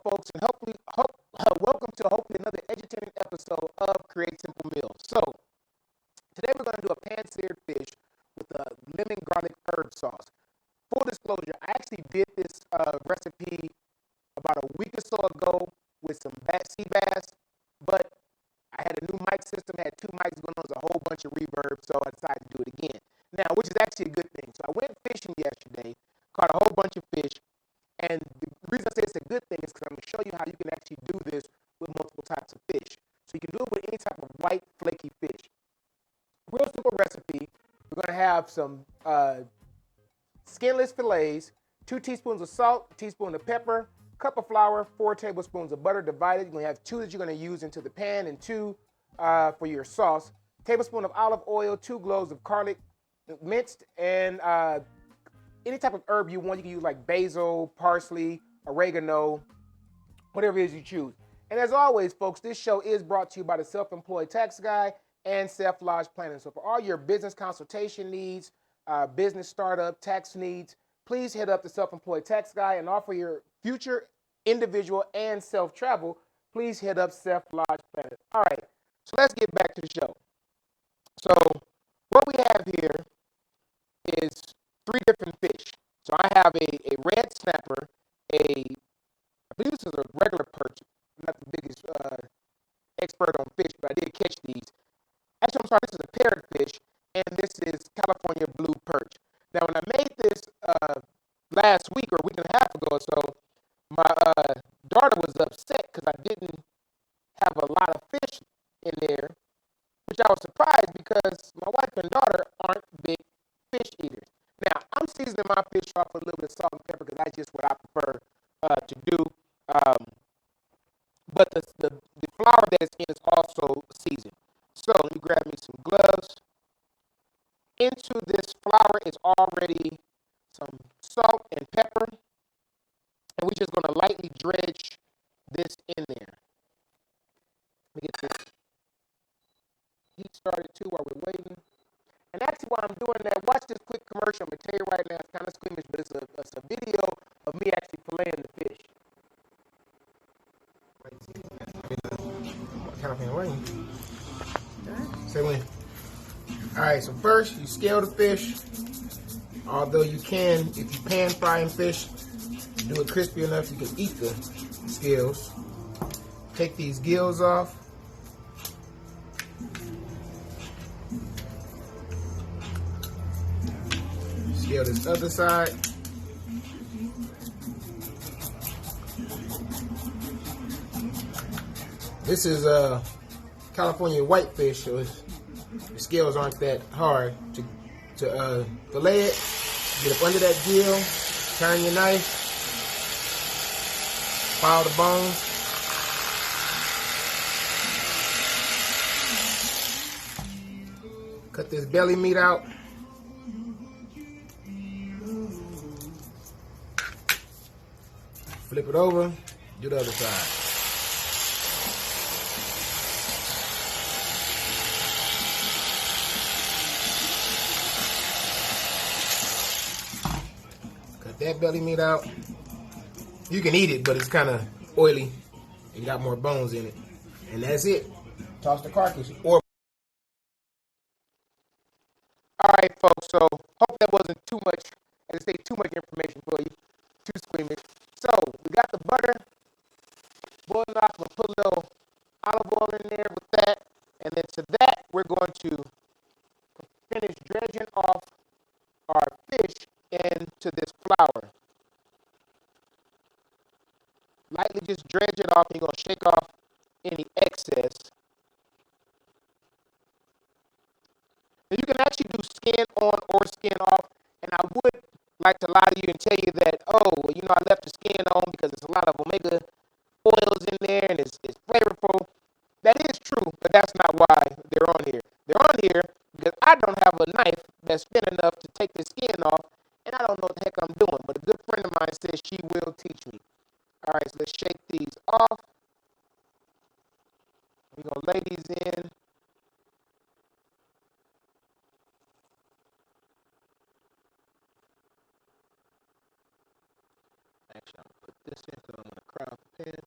folks, and welcome to hopefully another edutaining episode of Create Simple Meals. So, today we're going to do a pan-seared fish with a lemon garlic herb sauce. Full disclosure, I actually did this recipe about a week or so ago with some sea bass, but I had a new mic system, had two mics going on, a whole bunch of reverb, so I decided to do it again. Now, which is actually a good thing. So I went fishing yesterday, caught a whole bunch of fish, and the reason I say it's a good thing is because I'm going to show you how you can actually do this with multiple types of fish. So you can do it with any type of white, flaky fish. Real simple recipe. We're going to have some skinless fillets, 2 teaspoons of salt, a teaspoon of pepper, cup of flour, 4 tablespoons of butter divided. You're going to have 2 that you're going to use into the pan and 2 for your sauce. Tablespoon of olive oil, 2 cloves of garlic minced, and any type of herb you want. You can use like basil, parsley, oregano, whatever it is you choose. And as always, folks, this show is brought to you by the Self-Employed Tax Guy and Self-Lodge Planning. So for all your business consultation needs, business startup, tax needs, please hit up the Self-Employed Tax Guy, and offer your future individual and self-travel, please hit up Self-Lodge Planning. All right, so let's get back to the show. So what we have here is 3 different fish. So I have a red snapper, I believe this is a regular perch. I'm not the biggest expert on fish, but I did catch these. Actually, I'm sorry, this is a parrotfish, and this is California blue perch. Now, when I made this last week or a week and a half ago or so, my daughter was upset because I didn't have a lot of fish in there, which I was surprised because my wife and daughter aren't big fish eaters. Now, I'm seasoning my fish off with a little bit of salt and pepper because that's just what I prefer to do. But the flour that it's in is also seasoned. So let me grab me some gloves. Into this flour is already some salt and pepper. And we're just going to lightly dredge this in there. Let me get this heat started too while we're waiting. And actually, while I'm doing that, watch this quick commercial. I'm going to tell you right now, it's kind of squeamish, but it's a video of me actually filleting the fish. Say when. All right, so first you scale the fish. Although you can, if you pan frying fish, do it crispy enough you can eat the scales. Take these gills off. Scale this other side. This is California whitefish, so the scales aren't that hard to fillet it. Get up under that gill, turn your knife, file the bones. Cut this belly meat out. Flip it over, do the other side. Cut that belly meat out. You can eat it, but it's kind of oily. It got more bones in it. And that's it. Toss the carcass. All right, folks, so hope that wasn't too much, as I say, too much information for you, too squeamish. So, we got the butter boiling off. I'm going to put a little olive oil in there with that, and then to that, we're going to finish dredging off our fish into this flour. Lightly just dredge it off, and you're going to shake off any excess. Now you can actually do skin on or skin off, and I would like to lie to you and tell you that, oh, you know, I left the skin on because there's a lot of omega oils in there and it's flavorful. That is true, but that's not why they're on here. They're on here because I don't have a knife that's thin enough to take the skin off, and I don't know what the heck I'm doing, but a good friend of mine says she will teach me. All right, so let's shake these off. We're going to lay these in. Actually, I'm going to put this in because I'm going to crowd the pan.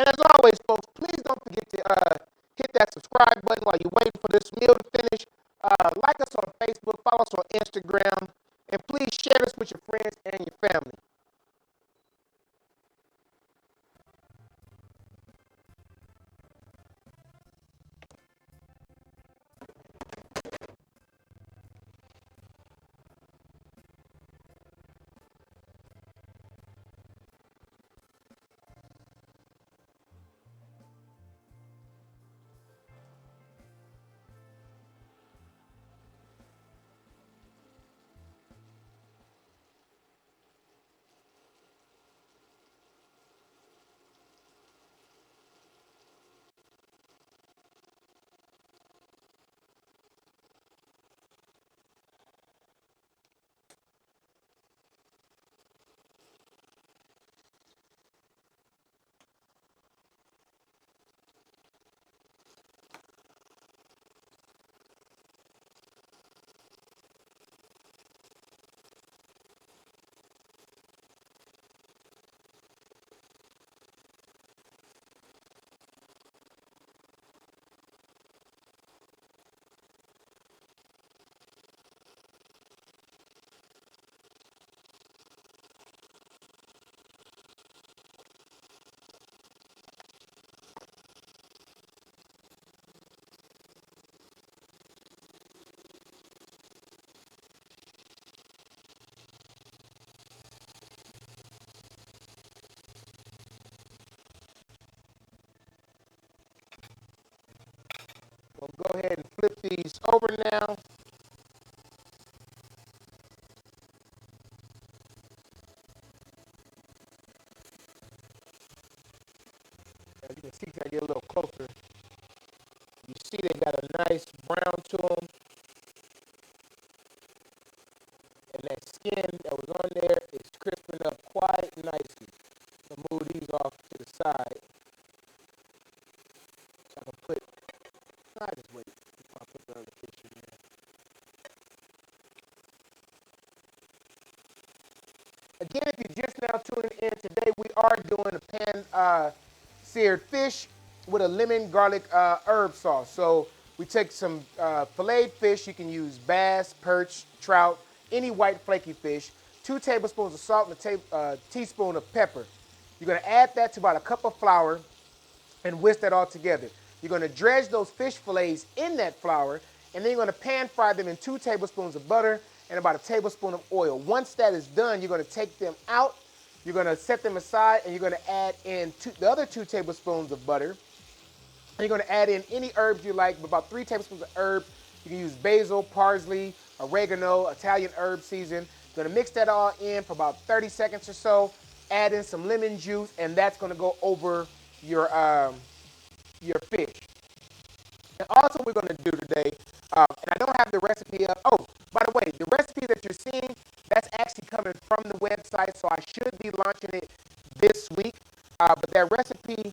And as always, folks, please don't forget to hit that subscribe button while you're waiting for this meal to finish. Like us on Facebook, follow us on Instagram, and please share this with your friends and your family. We'll go ahead and flip these over now. As you can see, as I get a little closer, you see they got a nice brown to them. And that skin that was on there is crisping up quite nicely. I'll move these off to the side. So I can put, just wait. I'll put the other fish in there. Again, if you're just now tuning in, today we are doing a pan seared fish with a lemon garlic herb sauce. So we take some filleted fish. You can use bass, perch, trout, any white flaky fish. 2 tablespoons of salt and a teaspoon of pepper. You're going to add that to about a cup of flour and whisk that all together. You're going to dredge those fish fillets in that flour, and then you're going to pan fry them in 2 tablespoons of butter and about a tablespoon of oil. Once that is done, you're going to take them out. You're going to set them aside, and you're going to add in the other 2 tablespoons of butter. And you're going to add in any herbs you like, about 3 tablespoons of herb. You can use basil, parsley, oregano, Italian herb season. You're going to mix that all in for about 30 seconds or so. Add in some lemon juice, and that's going to go over your fish. And also what we're going to do today, and I don't have the recipe up. Oh, by the way, the recipe that you're seeing, that's actually coming from the website, so I should be launching it this week. But that recipe,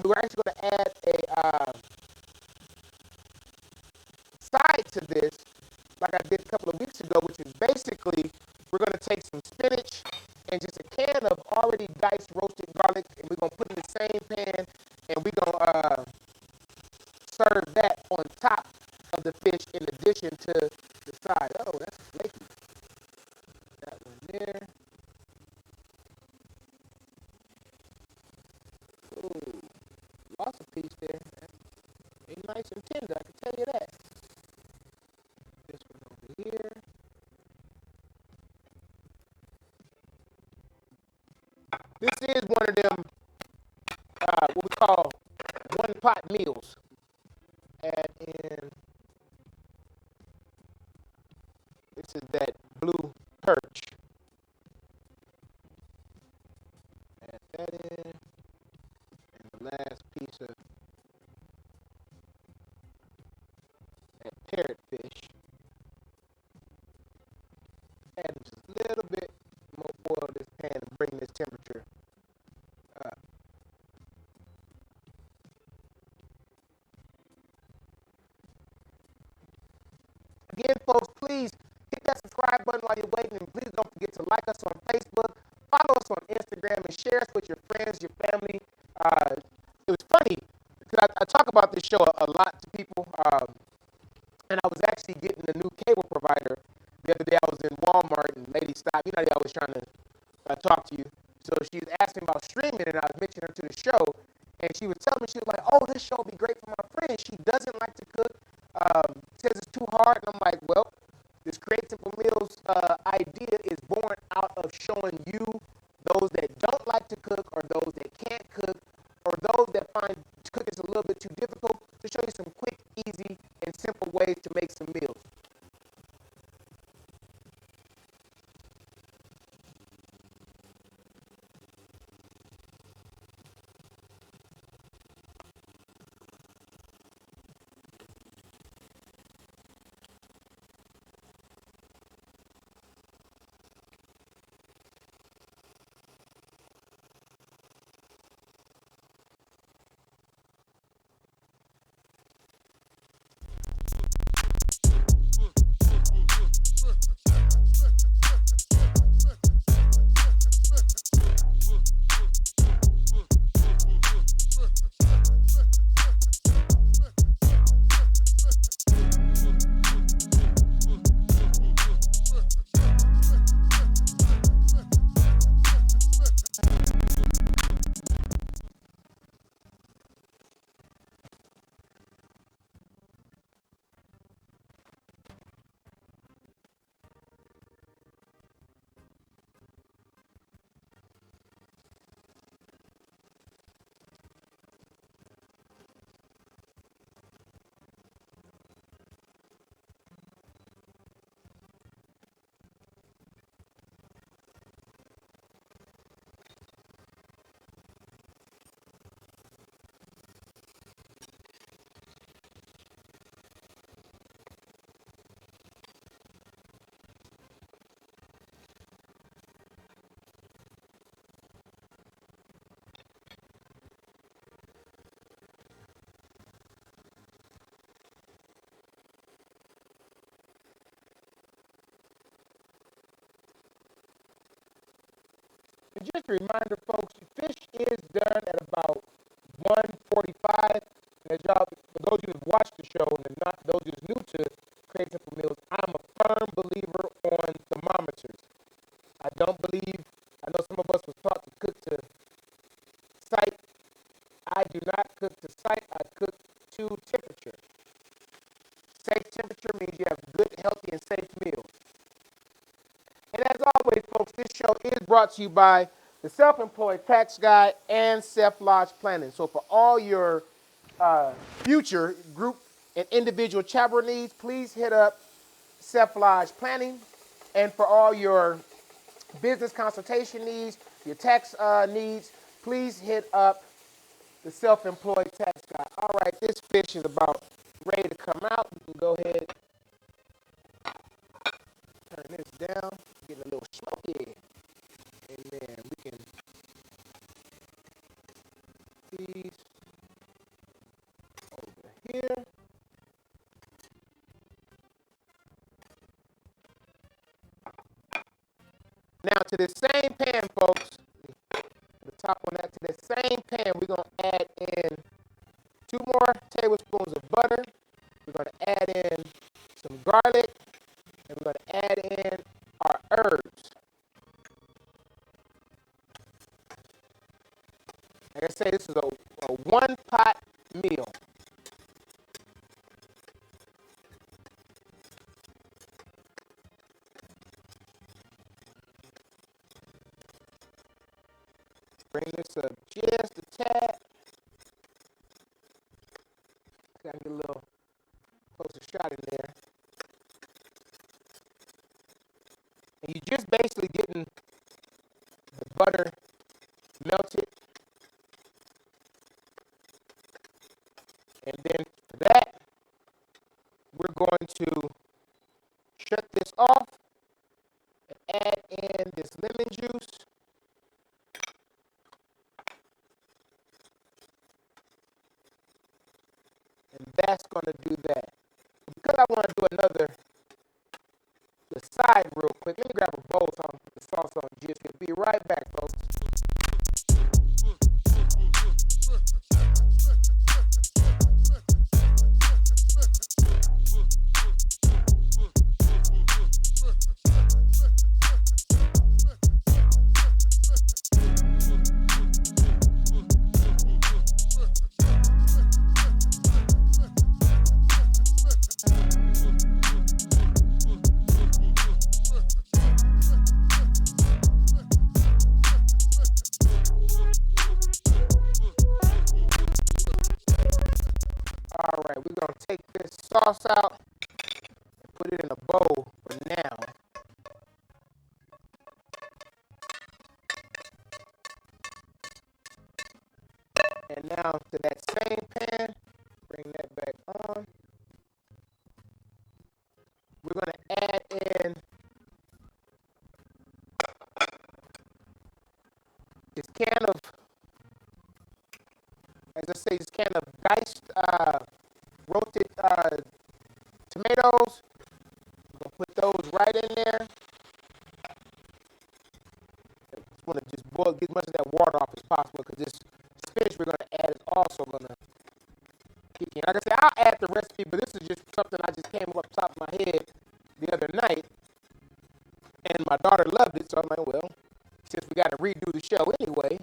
we're actually going to add a side to this, like I did a couple of weeks ago, which is basically we're going to take some spinach and just a can of already diced roasted garlic, and we're going to put it in the same pan, and we're going to serve that on top of the fish in addition to the side. Oh, that's flaky. That one there. Ooh, lost a piece there. Ain't nice and tender, I can tell you that. This one over here. This is one of them, what we call one-pot meals. Add in, this is that blue perch. Add that in. And the last piece of that parrotfish. Add just a little bit more oil to this pan to bring this temperature up. Again, folks, please hit that subscribe button while you're waiting, and please don't forget to like us on Facebook, follow us on Instagram, and share us with your friends, your family, stop. You know, they always trying to talk to you. So she was asking about streaming, and I was mentioning her to the show, and she was telling me, she was like, oh, this show would be great for my friend. She doesn't like to cook, says it's too hard, and I'm like, well, this Create Simple Meals idea is born out of showing you those that don't like to cook, or those that can't cook, or those that find cooking is a little bit too difficult, to show you some quick, easy, and simple ways to make some meals. And just a reminder, folks, fish is done at about 1:45. As y'all, for those of you who've watched the show and not those who's new to Create Simple Meals, I'm a firm believer on thermometers. I don't believe, I know some of us was taught to cook to sight. I do not cook to sight. I cook to temperature. Safe temperature means you have good, healthy, and safe meals. And as always, folks, this show is brought to you by the Self-Employed Tax Guide and Self-Lodge Planning. So for all your future group and individual travel needs, please hit up Self-Lodge Planning. And for all your business consultation needs, your tax needs, please hit up the Self-Employed Tax Guide. All right, this fish is about ready to come out. We can go ahead, turn this down, get a little smoky. And then we can these over here. Now to the same pan, folks, the top on that, to the same pan, we're going to add in 2 more tablespoons of butter. We're going to add in some garlic, and we're going to add in our herbs. Like I say, this is a one-pot meal. Bring this up just a tad. Got to get a little closer shot in there. And you're just basically getting the butter melted. And then for that, we're going to shut this off and add in this lemon juice. And that's going to do that. Because I want to do the side real quick, let me grab a bowl so I can put the sauce on just. We'll be right back, folks. sauce out and put it in a bowl for now. And now to that same pan, bring that back on. We're going to add in this can of, as I say, this can of diced roasted tomatoes. We're going to put those right in there. Just want to just boil, get as much of that water off as possible because this spinach we're going to add is also going to kick in. Like I said, I'll add the recipe, but this is just something I just came up top of my head the other night, and my daughter loved it, so I'm like, well, since we got to redo the show anyway,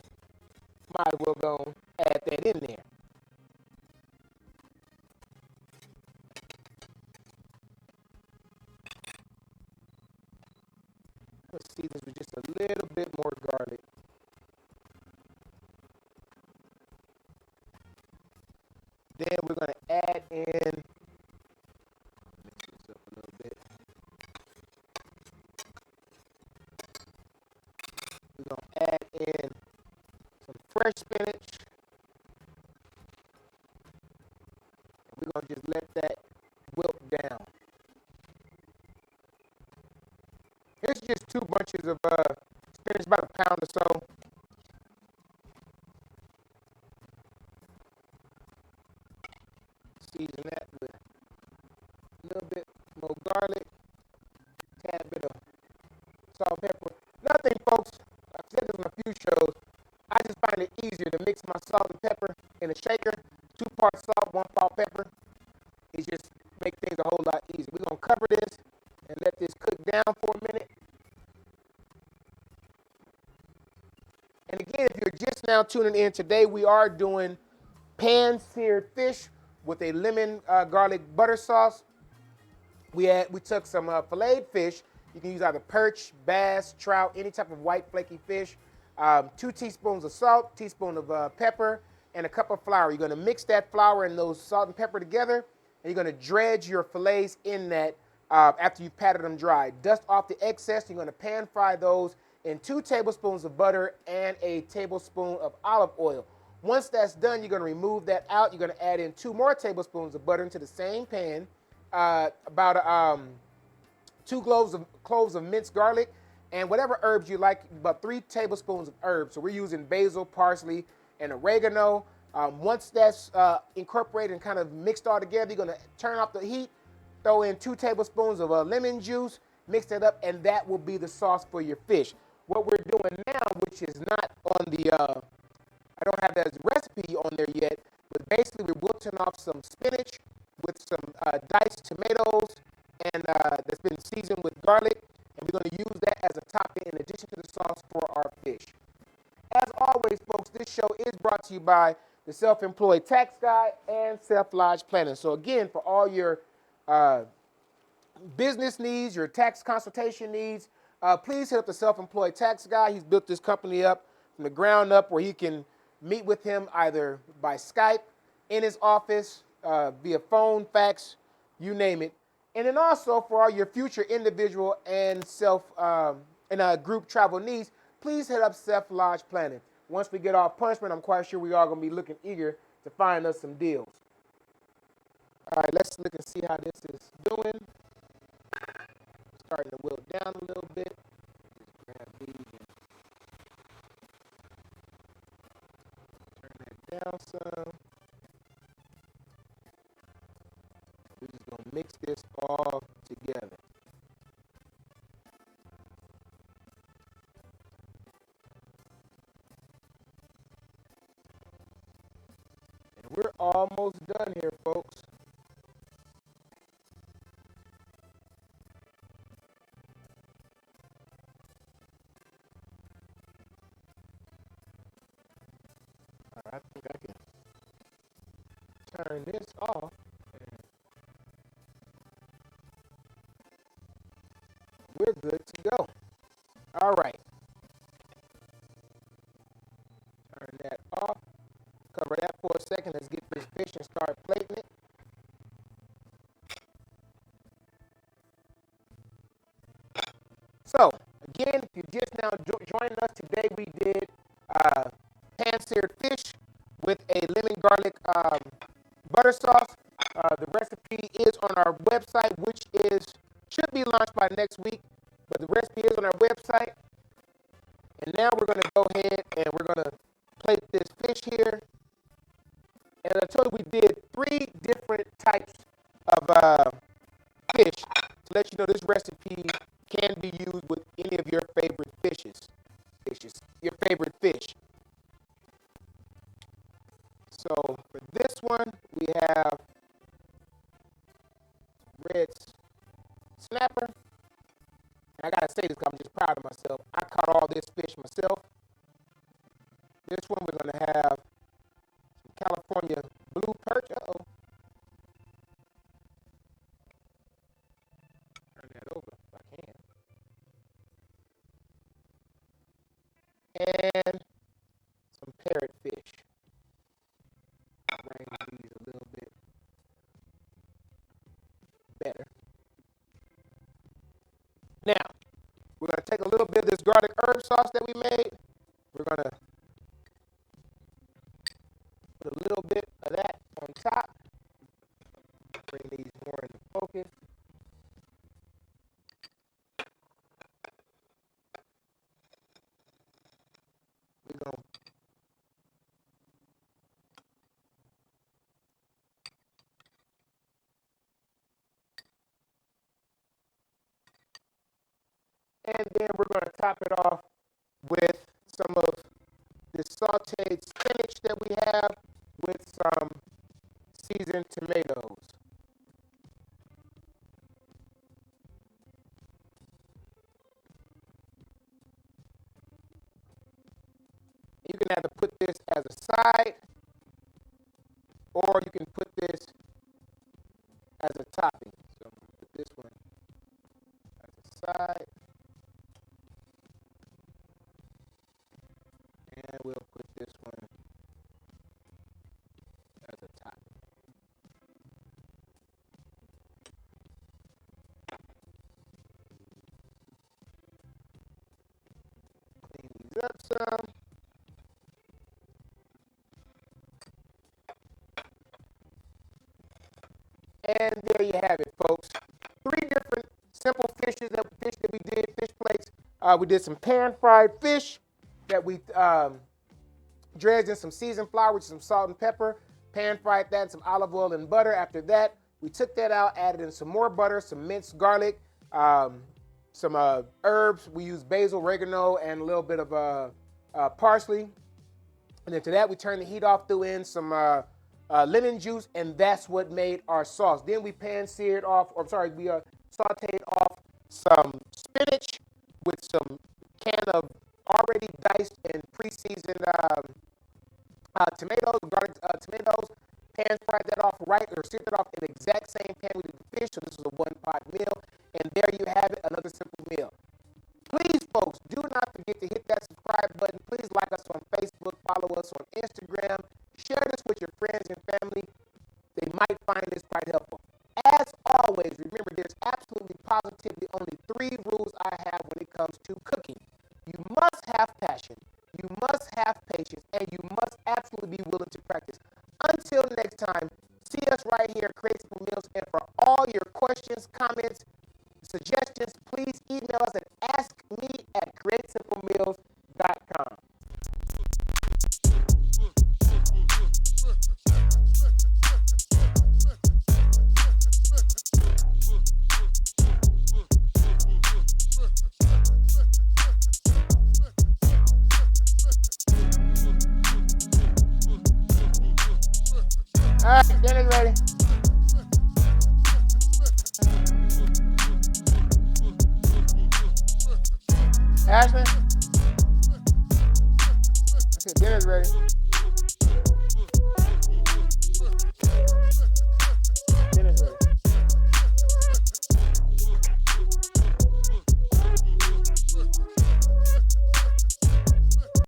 might as well go add that in there. Let's season with just a little bit more garlic. Then we're going to add in, mix this up a little bit. We're going to add in some fresh spinach. We're going to just let that wilt down. It's just 2 bunches of spinach, about a pound or so. Season that with a little bit more garlic, tad bit of salt, pepper. Another thing, folks, I've said this on a few shows, I just find it easier to mix my salt and pepper in a shaker. 2 parts salt, 1 part pepper. It just makes things a whole lot easier. We're going to cover this and let this cook down for a minute. And again, if you're just now tuning in, today we are doing pan-seared fish with a lemon garlic butter sauce. We took some filleted fish. You can use either perch, bass, trout, any type of white flaky fish. 2 teaspoons of salt, teaspoon of pepper, and a cup of flour. You're going to mix that flour and those salt and pepper together, and you're going to dredge your fillets in that after you've patted them dry. Dust off the excess. You're going to pan fry those in 2 tablespoons of butter and a tablespoon of olive oil. Once that's done, you're going to remove that out. You're going to add in 2 more tablespoons of butter into the same pan, about 2 cloves of minced garlic, and whatever herbs you like, about 3 tablespoons of herbs. So we're using basil, parsley, and oregano. Once that's incorporated and kind of mixed all together, you're going to turn off the heat, throw in 2 tablespoons of lemon juice, mix that up, and that will be the sauce for your fish. What we're doing now, which is not on the, I don't have that as a recipe on there yet, but basically we're wilting off some spinach with some diced tomatoes and that's been seasoned with garlic, and we're going to use that as a topping in addition to the sauce for our fish. As always, folks, this show is brought to you by the Self-Employed Tax Guy and Self-Lodge Planning. So again, for all your business needs, your tax consultation needs, please hit up the Self-Employed Tax Guy. He's built this company up from the ground up where he can meet with him either by Skype, in his office, via phone, fax, you name it. And then also for all your future individual and group travel needs, please hit up Self-Lodge Planning. Once we get off punishment, I'm quite sure we are going to be looking eager to find us some deals. All right, let's look and see how this is doing. Starting to wilt down a little bit. Just grab these and turn that down some. We're just going to mix this all together. And we're almost done here, folks. All right, I think I can turn this off. We're good to go. All right. Turn that off. Cover that for a second. Let's get this fish and start plating it. just now joining us today, we did pan-seared fish with a lemon garlic butter sauce. The recipe is on our website, which should be launched by next week, but the recipe is on our website. And now we're going to go ahead and we're going to plate this fish here. And I told you we did 3 different types of fish to let you know this recipe can be used with any of your favorite fishes, your favorite fish. So for this one, we have red snapper. And I gotta say this because I'm just proud of myself. I caught all this fish myself. This one we're gonna have some California blue perch. Uh-oh. Turn that over if I can. And some parrotfish. Bring these a little bit better. Now, we're going to take a little bit of this garlic herb sauce that we made. We're going to put a little bit of that on top. Bring these more into focus. We're going to and then we're going to top it off with some of this sauteed spinach that we have with some seasoned tomatoes. You can either put this as a side or you can put this as a topping. So I'm going to put this one as a side. And we'll put this one as a top. Clean these up some. And there you have it, folks. 3 different simple fish that we did, fish plates. We did some pan-fried fish that we dredged in some seasoned flour with some salt and pepper, pan-fried that in some olive oil and butter. After that, we took that out, added in some more butter, some minced garlic, some herbs. We used basil, oregano, and a little bit of parsley. And then to that, we turned the heat off, threw in some lemon juice, and that's what made our sauce. Then we we sauteed off some spinach with some can of already diced and pre-seasoned tomatoes, garlic tomatoes, pan-fried that off or seared it off in the exact same pan we did the fish, so this is a one-pot meal. And there you have it, another simple meal. Please, folks, do not forget to hit that